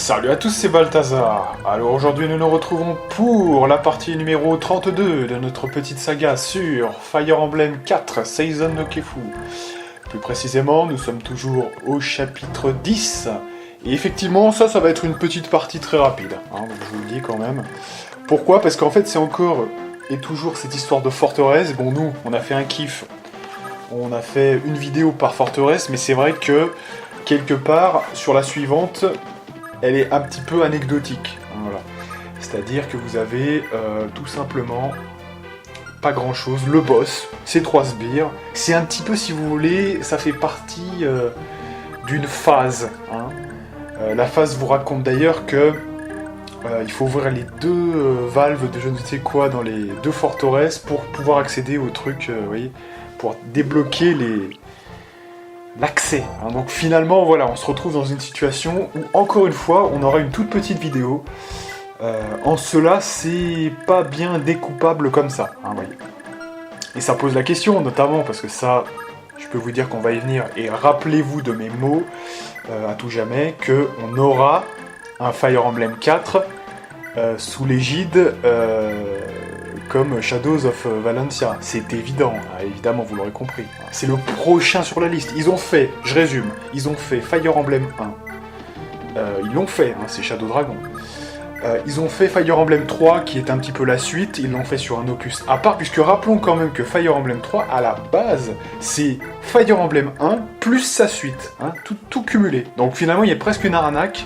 Salut à tous, c'est Balthazar. Alors aujourd'hui nous nous retrouvons pour la partie numéro 32 de notre petite saga sur Fire Emblem 4 Season no Kefu. Plus précisément, nous sommes toujours au chapitre 10. Et effectivement, ça va être une petite partie très rapide, donc je vous le dis quand même. Pourquoi ? Parce qu'en fait c'est encore et toujours cette histoire de forteresse. Bon, nous, on a fait un kiff. On a fait une vidéo par forteresse, mais c'est vrai que quelque part, sur la suivante, elle est un petit peu anecdotique. Voilà. C'est-à-dire que vous avez tout simplement pas grand-chose. Le boss, c'est 3 sbires. C'est un petit peu, si vous voulez, ça fait partie d'une phase. La phase vous raconte d'ailleurs que il faut ouvrir les 2 valves de je ne sais quoi dans les 2 forteresses pour pouvoir accéder au truc, vous voyez, pour débloquer l'accès. Donc finalement, voilà, on se retrouve dans une situation où, encore une fois, on aura une toute petite vidéo. En cela, c'est pas bien découpable comme ça, voyez. Et ça pose la question, notamment, parce que ça, je peux vous dire qu'on va y venir, et rappelez-vous de mes mots, à tout jamais, qu'on aura un Fire Emblem 4 sous l'égide comme Shadows of Valencia. C'est évident, évidemment, vous l'aurez compris. C'est le prochain sur la liste. Ils ont fait, je résume, ils ont fait Fire Emblem 1. Ils l'ont fait, c'est Shadow Dragon. Ils ont fait Fire Emblem 3, qui est un petit peu la suite. Ils l'ont fait sur un opus à part, puisque rappelons quand même que Fire Emblem 3, à la base, c'est Fire Emblem 1 plus sa suite. Tout cumulé. Donc finalement, il y a presque une arnaque.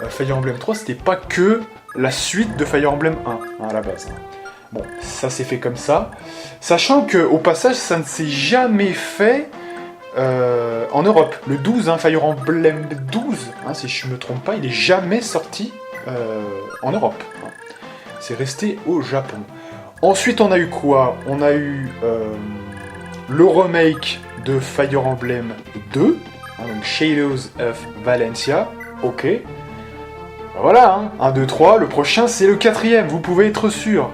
Fire Emblem 3, c'était pas que la suite de Fire Emblem 1, à la base. Bon, ça s'est fait comme ça. Sachant qu'au passage, ça ne s'est jamais fait en Europe. Le 12, Fire Emblem 12, si je ne me trompe pas, il n'est jamais sorti en Europe. C'est resté au Japon. Ensuite, on a eu quoi ? On a eu le remake de Fire Emblem 2, donc Shadows of Valencia. Ok. Voilà, 1, 2, 3, le prochain c'est le 4ème, vous pouvez être sûr.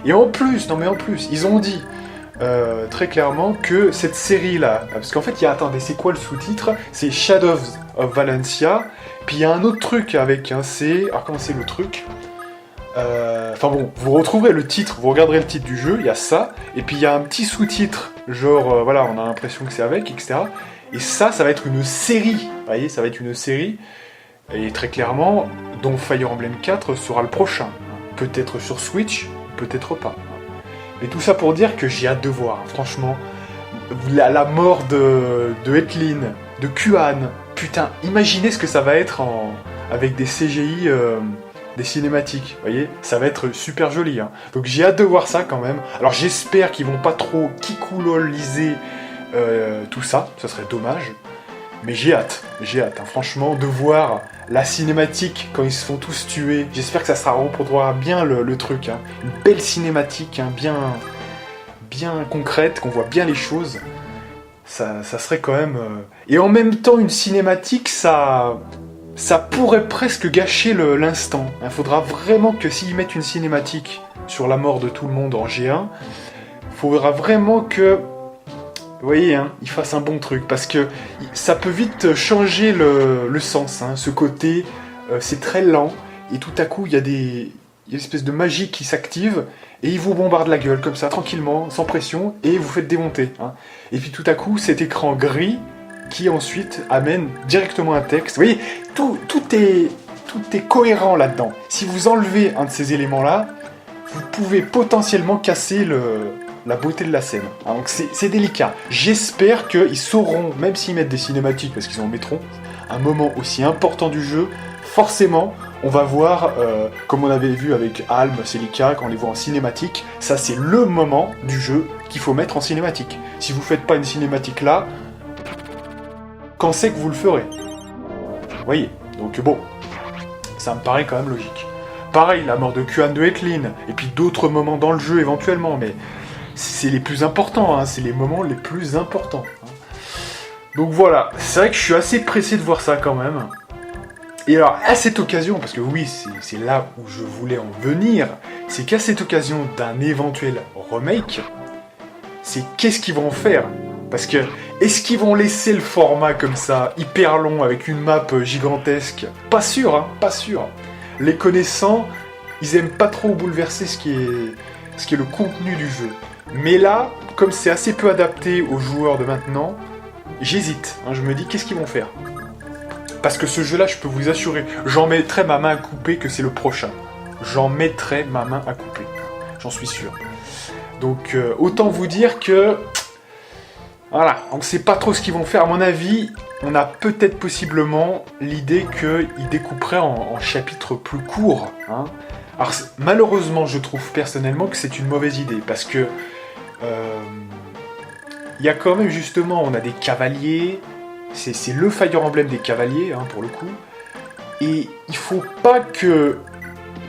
Et en plus, ils ont dit très clairement que cette série-là, parce qu'en fait, attendez, c'est quoi le sous-titre ? C'est Shadows of Valencia, puis il y a un autre truc avec, alors comment c'est le truc ? Enfin bon, vous retrouverez le titre, vous regarderez le titre du jeu, il y a ça, et puis il y a un petit sous-titre, genre, voilà, on a l'impression que c'est avec, etc. Et ça va être une série, vous voyez, ça va être une série, et très clairement, dont Fire Emblem 4 sera le prochain. Peut-être sur Switch, peut-être pas. Mais tout ça pour dire que j'ai hâte de voir, franchement. La mort de Etlin, de Kuan, putain, imaginez ce que ça va être avec des CGI, des cinématiques, vous voyez, ça va être super joli. Donc j'ai hâte de voir ça quand même. Alors j'espère qu'ils vont pas trop kikuloliser tout ça, ça serait dommage. Mais j'ai hâte, franchement, de voir la cinématique quand ils se font tous tuer. J'espère que ça reproduira bien le truc. Une belle cinématique, bien concrète, qu'on voit bien les choses. Ça serait quand même... Et en même temps, une cinématique, ça pourrait presque gâcher l'instant. Il faudra vraiment que s'ils mettent une cinématique sur la mort de tout le monde en G1, il faudra vraiment que... Vous voyez, il fasse un bon truc, parce que ça peut vite changer le sens, ce côté, c'est très lent, et tout à coup, il y a une espèce de magie qui s'active, et il vous bombarde la gueule, comme ça, tranquillement, sans pression, et vous faites démonter. Et puis tout à coup, cet écran gris, qui ensuite amène directement un texte. Vous voyez, tout est cohérent là-dedans. Si vous enlevez un de ces éléments-là, vous pouvez potentiellement casser la beauté de la scène. Donc c'est délicat. J'espère qu'ils sauront, même s'ils mettent des cinématiques, parce qu'ils en mettront, un moment aussi important du jeu, forcément, on va voir, comme on avait vu avec Alm, Celica, quand on les voit en cinématique, ça c'est le moment du jeu qu'il faut mettre en cinématique. Si vous faites pas une cinématique là, quand c'est que vous le ferez ? Vous voyez ? Donc bon, ça me paraît quand même logique. Pareil, la mort de Kuan de Etlin, et puis d'autres moments dans le jeu éventuellement, mais... c'est les plus importants, c'est les moments les plus importants. Donc voilà, c'est vrai que je suis assez pressé de voir ça quand même. Et alors, à cette occasion, parce que oui, c'est là où je voulais en venir, c'est qu'à cette occasion d'un éventuel remake, c'est qu'est-ce qu'ils vont faire Parce que, est-ce qu'ils vont laisser le format comme ça, hyper long, avec une map gigantesque? Pas sûr, hein, pas sûr. Les connaissants, ils aiment pas trop bouleverser ce qui est le contenu du jeu. Mais là, comme c'est assez peu adapté aux joueurs de maintenant, j'hésite. Hein, je me dis, qu'est-ce qu'ils vont faire? Parce que ce jeu-là, je peux vous assurer, j'en mettrai ma main à couper que c'est le prochain. J'en mettrai ma main à couper. J'en suis sûr. Donc, autant vous dire que... Voilà, on ne sait pas trop ce qu'ils vont faire. À mon avis, on a peut-être possiblement l'idée qu'ils découperaient en chapitres plus courts. Hein. Alors, malheureusement, je trouve personnellement que c'est une mauvaise idée. Parce que... il y a quand même, justement, on a des cavaliers... C'est le Fire Emblem des cavaliers, hein, pour le coup. Et il faut pas que,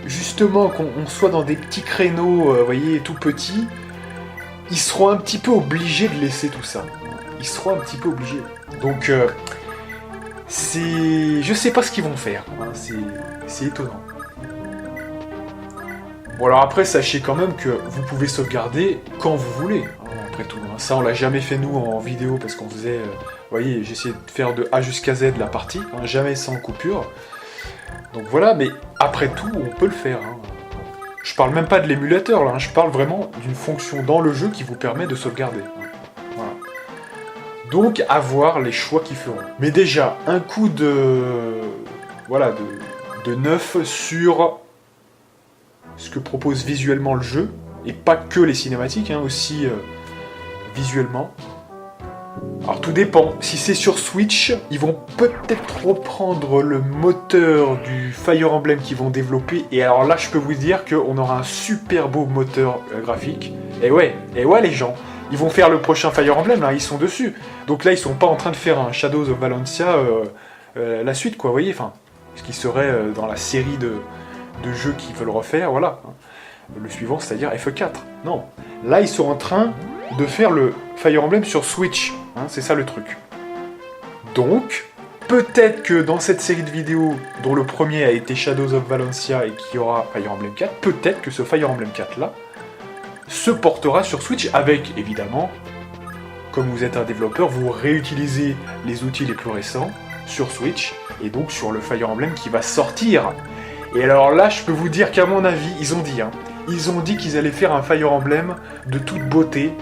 justement, qu'on soit dans des petits créneaux, vous voyez, tout petits. Ils seront un petit peu obligés de laisser tout ça. Ils seront un petit peu obligés. Donc, je sais pas ce qu'ils vont faire. Hein, c'est étonnant. Bon, alors après, sachez quand même que vous pouvez sauvegarder quand vous voulez. Hein, après tout, hein. Ça, on l'a jamais fait, nous, en vidéo, parce qu'on faisait... vous voyez, j'essayais de faire de A jusqu'à Z la partie, hein, jamais sans coupure. Donc voilà, mais après tout, on peut le faire. Hein. Je parle même pas de l'émulateur, là, hein, je parle vraiment d'une fonction dans le jeu qui vous permet de sauvegarder. Hein. Voilà. Donc, à voir les choix qu'ils feront. Mais déjà, un coup de... Voilà, de neuf sur ce que propose visuellement le jeu, et pas que les cinématiques, hein, aussi visuellement. Alors tout dépend, si c'est sur Switch, ils vont peut-être reprendre le moteur du Fire Emblem qu'ils vont développer, et alors là je peux vous dire qu'on aura un super beau moteur graphique, et ouais les gens, ils vont faire le prochain Fire Emblem, là, ils sont dessus, donc là ils sont pas en train de faire un Shadows of Valencia, la suite quoi, vous voyez, enfin, ce qui serait dans la série de jeux qu'ils veulent refaire, voilà, le suivant c'est-à-dire FE4, non, là ils sont en train de faire le Fire Emblem sur Switch, hein, c'est ça le truc. Donc, peut-être que dans cette série de vidéos, dont le premier a été Shadows of Valencia et qui aura Fire Emblem 4, peut-être que ce Fire Emblem 4 là se portera sur Switch avec, évidemment, comme vous êtes un développeur, vous réutilisez les outils les plus récents sur Switch, et donc sur le Fire Emblem qui va sortir. Et alors là, je peux vous dire qu'à mon avis, ils ont dit qu'ils allaient faire un Fire Emblem de toute beauté.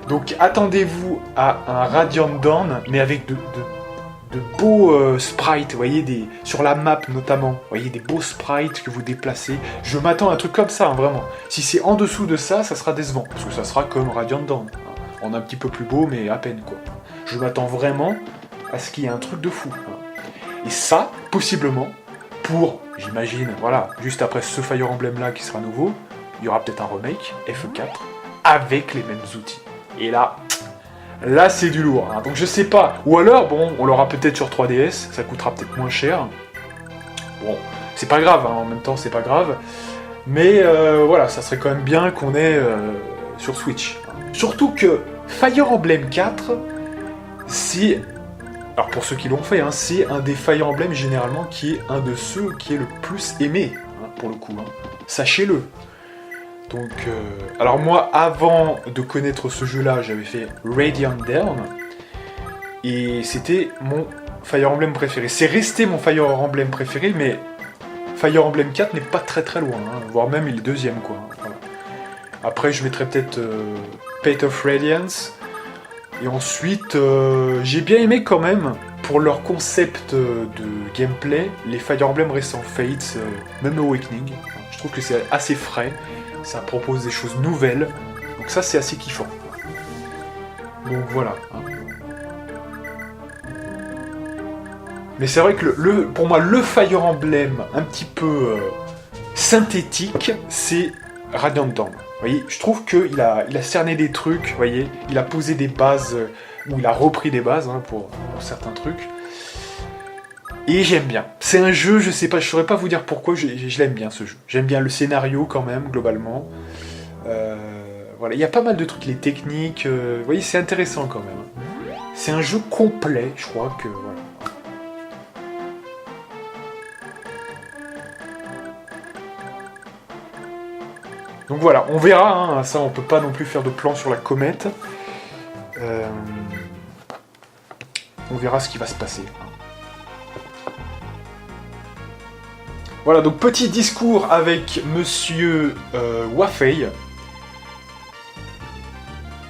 Donc attendez-vous à un Radiant Dawn, mais avec de beaux sprites, vous voyez, sur la map notamment, vous voyez, des beaux sprites que vous déplacez. Je m'attends à un truc comme ça, hein, vraiment. Si c'est en dessous de ça, ça sera décevant, parce que ça sera comme Radiant Dawn. Hein. On a un petit peu plus beau, mais à peine, quoi. Je m'attends vraiment à ce qu'il y ait un truc de fou. Hein. Et ça, possiblement, pour, j'imagine, voilà, juste après ce Fire Emblem-là qui sera nouveau, il y aura peut-être un remake, FE4, avec les mêmes outils. Et là c'est du lourd, hein. Donc je sais pas. Ou alors, bon, on l'aura peut-être sur 3DS, ça coûtera peut-être moins cher. Bon, c'est pas grave, hein, en même temps c'est pas grave. Mais voilà, ça serait quand même bien qu'on ait sur Switch. Surtout que Fire Emblem 4, c'est... Alors pour ceux qui l'ont fait, hein, c'est un des Fire Emblem généralement qui est un de ceux qui est le plus aimé, hein, pour le coup. Hein. Sachez-le. Donc, alors moi, avant de connaître ce jeu-là, j'avais fait Radiant Dawn, et c'était mon Fire Emblem préféré. C'est resté mon Fire Emblem préféré, mais Fire Emblem 4 n'est pas très très loin, hein, voire même il est deuxième, quoi. Voilà. Après, je mettrais peut-être Path of Radiance, et ensuite, j'ai bien aimé quand même, pour leur concept de gameplay, les Fire Emblem récents, Fates, même Awakening. Je trouve que c'est assez frais. Ça propose des choses nouvelles, donc ça c'est assez kiffant. Donc voilà. Hein. Mais c'est vrai que pour moi le Fire Emblem un petit peu synthétique, c'est Radiant Dawn. Vous voyez, je trouve qu'il a cerné des trucs, vous voyez, il a posé des bases, ou il a repris des bases hein, pour certains trucs. Et j'aime bien. C'est un jeu, je sais pas, je saurais pas vous dire pourquoi, je l'aime bien ce jeu. J'aime bien le scénario quand même, globalement. Voilà, il y a pas mal de trucs, les techniques, vous voyez, c'est intéressant quand même. C'est un jeu complet, je crois que... Voilà. Donc voilà, on verra, hein, ça on peut pas non plus faire de plan sur la comète. on verra ce qui va se passer. Voilà, donc petit discours avec Monsieur Wafei.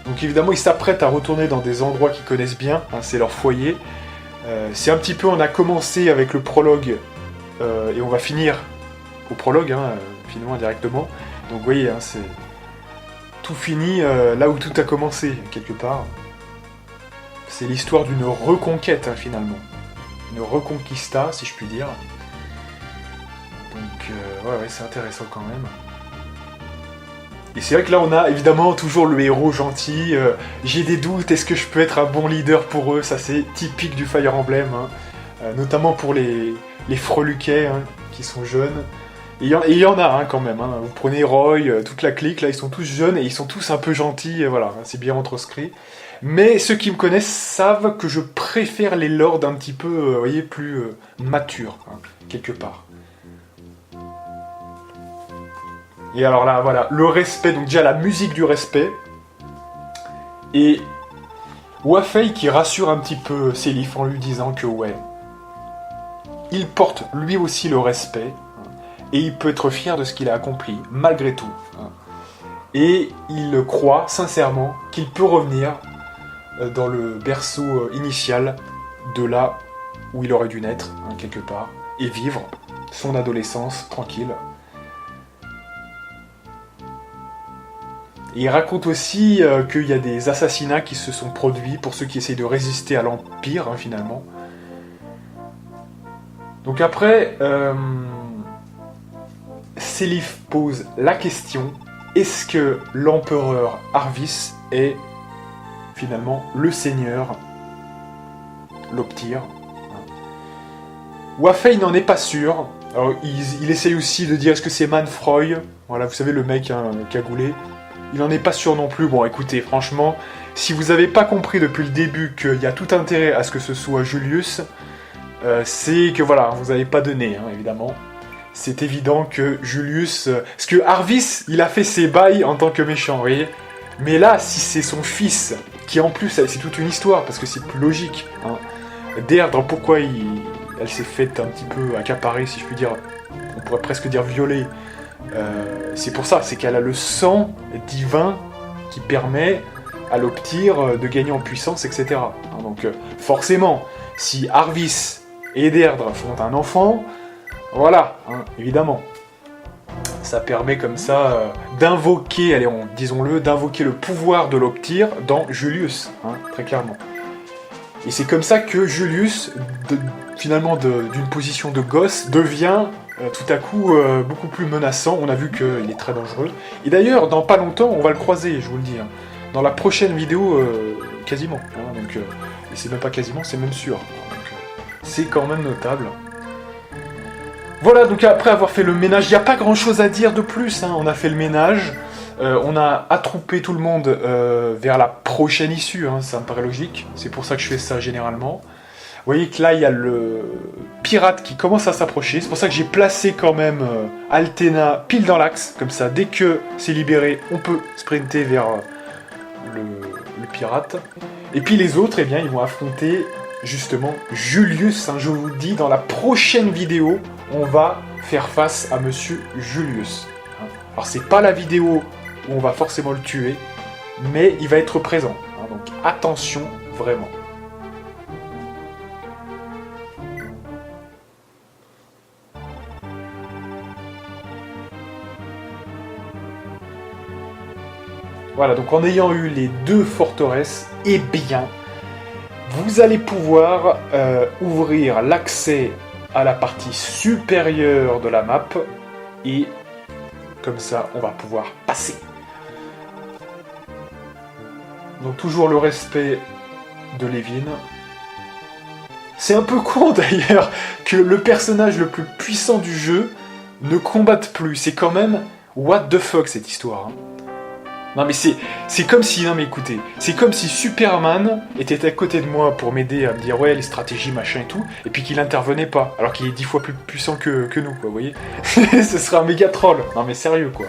Donc évidemment, ils s'apprêtent à retourner dans des endroits qu'ils connaissent bien, hein, c'est leur foyer. C'est un petit peu, on a commencé avec le prologue, et on va finir au prologue, hein, finalement, directement. Donc vous voyez, hein, c'est tout fini là où tout a commencé, quelque part. C'est l'histoire d'une reconquête, hein, finalement. Une reconquista, si je puis dire. Donc, ouais, c'est intéressant quand même. Et c'est vrai que là, on a évidemment toujours le héros gentil. J'ai des doutes, est-ce que je peux être un bon leader pour eux? Ça, c'est typique du Fire Emblem. Hein. Notamment pour les freluquets, hein, qui sont jeunes. Et il y en a hein, quand même. Hein. Vous prenez Roy, toute la clique, là, ils sont tous jeunes et ils sont tous un peu gentils. Voilà, c'est bien retranscrit. Mais ceux qui me connaissent savent que je préfère les lords un petit peu, vous voyez, plus matures, hein, quelque part. Et alors là, voilà, le respect, donc déjà la musique du respect. Et Wafei qui rassure un petit peu Sélif en lui disant que ouais, il porte lui aussi le respect, hein, et il peut être fier de ce qu'il a accompli, malgré tout. Hein. Et il croit sincèrement qu'il peut revenir dans le berceau initial de là où il aurait dû naître, hein, quelque part, et vivre son adolescence tranquille. Et il raconte aussi qu'il y a des assassinats qui se sont produits pour ceux qui essayent de résister à l'Empire, hein, finalement. Donc après, Sélif pose la question, est-ce que l'empereur Arvis est finalement le seigneur Loptir? Wafei n'en est pas sûr. Alors, il essaye aussi de dire, est-ce que c'est Manfroy? Voilà, vous savez, le mec hein, cagoulé. Il n'en est pas sûr non plus. Bon, écoutez, franchement, si vous n'avez pas compris depuis le début qu'il y a tout intérêt à ce que ce soit Julius, c'est que voilà, vous n'avez pas donné, hein, évidemment. C'est évident que Julius... parce que Arvis, il a fait ses bails en tant que méchant, vous voyez. Mais là, si c'est son fils, qui en plus, c'est toute une histoire, parce que c'est plus logique. Hein. Deirdre, pourquoi elle s'est faite un petit peu accaparer, si je puis dire, on pourrait presque dire violer. C'est pour ça, c'est qu'elle a le sang divin qui permet à l'Optir de gagner en puissance, etc. Hein, donc forcément, si Arvis et Deirdre font un enfant, voilà, hein, évidemment. Ça permet comme ça d'invoquer, allez, disons-le, d'invoquer le pouvoir de l'Optir dans Julius, hein, très clairement. Et c'est comme ça que Julius, finalement d'une position de gosse, devient tout à coup beaucoup plus menaçant. On a vu qu'il est très dangereux. Et d'ailleurs, dans pas longtemps, on va le croiser, je vous le dis. Hein. Dans la prochaine vidéo, quasiment. Hein, donc, et c'est même pas quasiment, c'est même sûr. C'est quand même notable. Voilà, donc après avoir fait le ménage, il n'y a pas grand chose à dire de plus. Hein. On a fait le ménage. On a attroupé tout le monde vers la prochaine issue, hein, ça me paraît logique. C'est pour ça que je fais ça généralement. Vous voyez que là, il y a le pirate qui commence à s'approcher. C'est pour ça que j'ai placé quand même Altena pile dans l'axe. Comme ça, dès que c'est libéré, on peut sprinter vers le pirate. Et puis les autres, eh bien, ils vont affronter justement Julius. Hein, je vous le dis, dans la prochaine vidéo, on va faire face à Monsieur Julius. Hein. Alors, c'est pas la vidéo où on va forcément le tuer, mais il va être présent. Hein, donc attention, vraiment. Voilà, donc en ayant eu les deux forteresses, eh bien, vous allez pouvoir ouvrir l'accès à la partie supérieure de la map, et comme ça, on va pouvoir passer. Donc toujours le respect de Levin. C'est un peu con d'ailleurs que le personnage le plus puissant du jeu ne combatte plus. C'est quand même what the fuck cette histoire. Hein. Non mais c'est comme si, non mais écoutez, c'est comme si Superman était à côté de moi pour m'aider à me dire ouais les stratégies machin et tout, et puis qu'il intervenait pas, alors qu'il est 10 fois plus puissant que nous quoi, vous voyez. Ce serait un méga troll. Non mais sérieux quoi.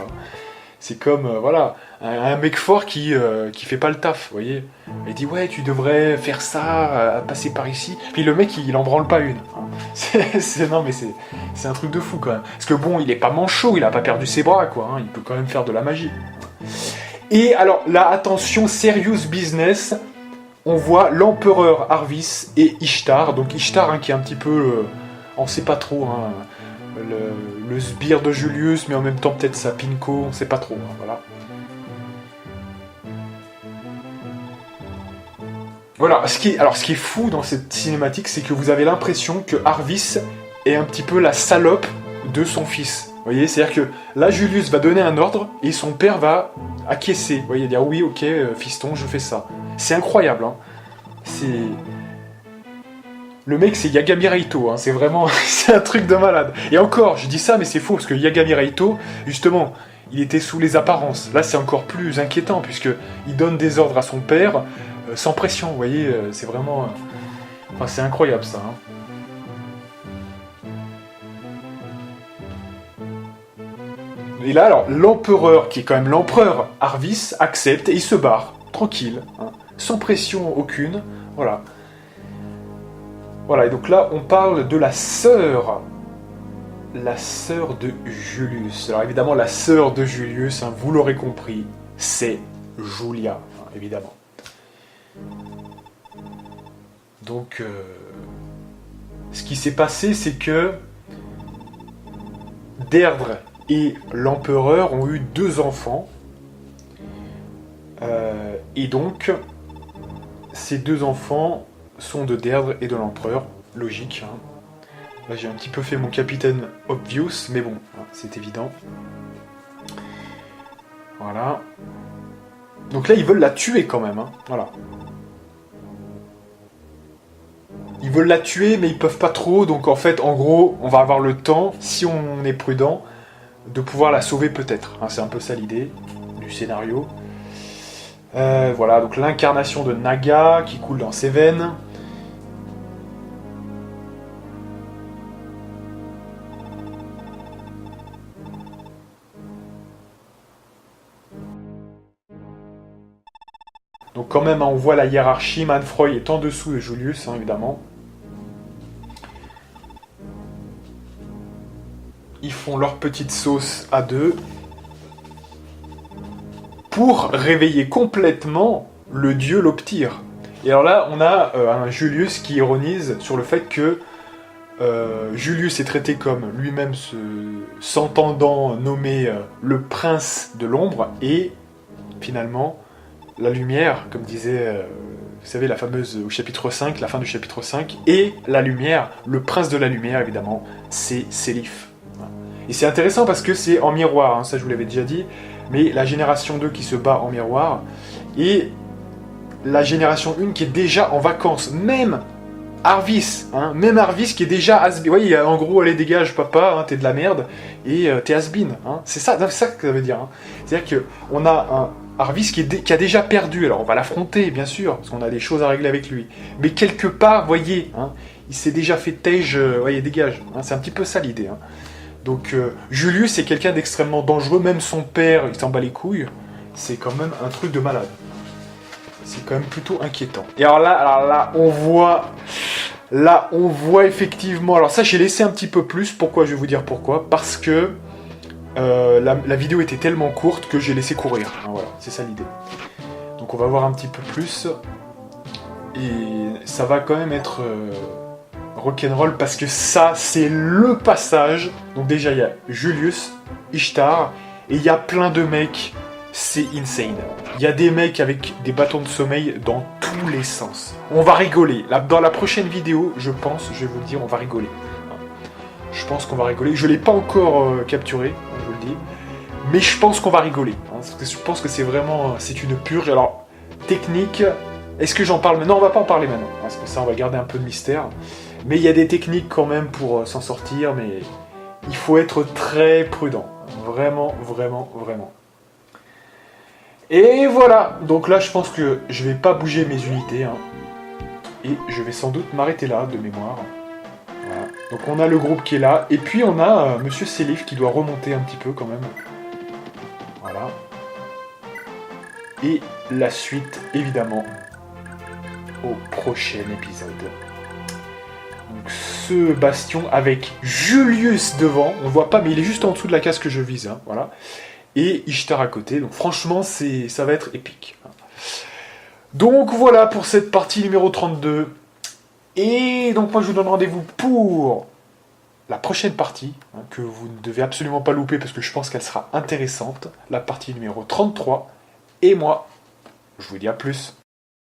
C'est comme, voilà, un mec fort qui fait pas le taf, vous voyez. Il dit ouais, tu devrais faire ça, passer par ici. Puis le mec, il en branle pas une. Hein. Non mais c'est un truc de fou quand même. Parce que bon, il est pas manchot, il a pas perdu ses bras quoi. Hein. Il peut quand même faire de la magie. Et alors là, attention, serious business. On voit l'empereur Arvis et Ishtar. Donc Ishtar hein, qui est un petit peu, on sait pas trop. Hein, le sbire de Julius, mais en même temps peut-être sa Pinko, on sait pas trop. Hein, voilà. Voilà, ce qui est fou dans cette cinématique, c'est que vous avez l'impression que Arvis est un petit peu la salope de son fils. Vous voyez, c'est-à-dire que là, Julius va donner un ordre et son père va acquiescer. Vous voyez, dire oui, ok, fiston, je fais ça. C'est incroyable, hein. C'est... Le mec, c'est Yagami Reito, hein. C'est vraiment... c'est un truc de malade. Et encore, je dis ça, mais c'est faux, parce que Yagami Reito, justement, il était sous les apparences. Là, c'est encore plus inquiétant, puisqu'il donne des ordres à son père... sans pression, vous voyez, c'est vraiment... Enfin, c'est incroyable, ça. Hein. Et là, alors, l'empereur, qui est quand même l'empereur Arvis, accepte et il se barre, tranquille, hein, sans pression aucune, voilà. Voilà, et donc là, on parle de la sœur de Julius. Alors évidemment, la sœur de Julius, hein, vous l'aurez compris, c'est Julia, hein, évidemment. Donc, ce qui s'est passé, c'est que Deirdre et l'empereur ont eu 2 enfants. Et donc, ces 2 enfants sont de Deirdre et de l'empereur. Logique. Hein. Là, j'ai un petit peu fait mon capitaine obvious, mais bon, hein, c'est évident. Voilà. Donc là, ils veulent la tuer quand même. Hein. Voilà. Ils veulent la tuer, mais ils peuvent pas trop. Donc en fait, en gros, on va avoir le temps, si on est prudent, de pouvoir la sauver peut-être. Hein, c'est un peu ça l'idée du scénario. Voilà, donc l'incarnation de Naga qui coule dans ses veines. Donc quand même, hein, on voit la hiérarchie. Manfroy est en dessous de Julius, hein, évidemment. Ils font leur petite sauce à 2 pour réveiller complètement le dieu Loptyr. Et alors là, on a un Julius qui ironise sur le fait que Julius est traité comme lui-même s'entendant nommer le prince de l'ombre, et finalement, la lumière, comme disait, vous savez, la fameuse au chapitre 5, la fin du chapitre 5, et la lumière, le prince de la lumière, évidemment, c'est Sélif. Et c'est intéressant parce que c'est en miroir, hein, ça je vous l'avais déjà dit, mais la génération 2 qui se bat en miroir, et la génération 1 qui est déjà en vacances, même Arvis, hein, même Arvis qui est déjà has-been. Vous voyez, en gros, allez dégage papa, hein, t'es de la merde, et t'es has-been. Hein. C'est ça que ça veut dire. Hein. C'est-à-dire qu'on a un Arvis qui a déjà perdu, alors on va l'affronter, bien sûr, parce qu'on a des choses à régler avec lui. Mais quelque part, voyez, hein, il s'est déjà fait tège, voyez, dégage. Hein, c'est un petit peu ça l'idée. Hein. Donc Julius est quelqu'un d'extrêmement dangereux, même son père, il s'en bat les couilles. C'est quand même un truc de malade. C'est quand même plutôt inquiétant. Et alors là, on voit effectivement... Alors ça, j'ai laissé un petit peu plus. Pourquoi? Je vais vous dire pourquoi. Parce que la vidéo était tellement courte que j'ai laissé courir. Hein, voilà, c'est ça l'idée. Donc on va voir un petit peu plus. Et ça va quand même être... rock'n'roll, parce que ça, c'est le passage. Donc déjà, il y a Julius, Ishtar, et il y a plein de mecs, c'est insane. Il y a des mecs avec des bâtons de sommeil dans tous les sens. On va rigoler. Là, dans la prochaine vidéo, je pense, je vais vous le dire, on va rigoler. Je pense qu'on va rigoler. Je ne l'ai pas encore capturé, je vous le dis. Mais je pense qu'on va rigoler. Hein, parce que je pense que c'est vraiment... c'est une purge. Alors, technique... Est-ce que j'en parle maintenant? On va pas en parler maintenant. Parce que ça, on va garder un peu de mystère. Mais il y a des techniques quand même pour s'en sortir, mais il faut être très prudent. Vraiment, vraiment, vraiment. Et voilà. Donc là, je pense que je vais pas bouger mes unités. Hein. Et je vais sans doute m'arrêter là, de mémoire. Voilà. Donc on a le groupe qui est là. Et puis on a Monsieur Sélif qui doit remonter un petit peu quand même. Voilà. Et la suite, évidemment, au prochain épisode. Donc, ce bastion avec Julius devant, on ne voit pas, mais il est juste en dessous de la case que je vise, hein, voilà. Et Ishtar à côté, donc franchement, ça va être épique. Donc voilà pour cette partie numéro 32. Et donc moi je vous donne rendez-vous pour la prochaine partie, hein, que vous ne devez absolument pas louper parce que je pense qu'elle sera intéressante, la partie numéro 33. Et moi, je vous dis à plus.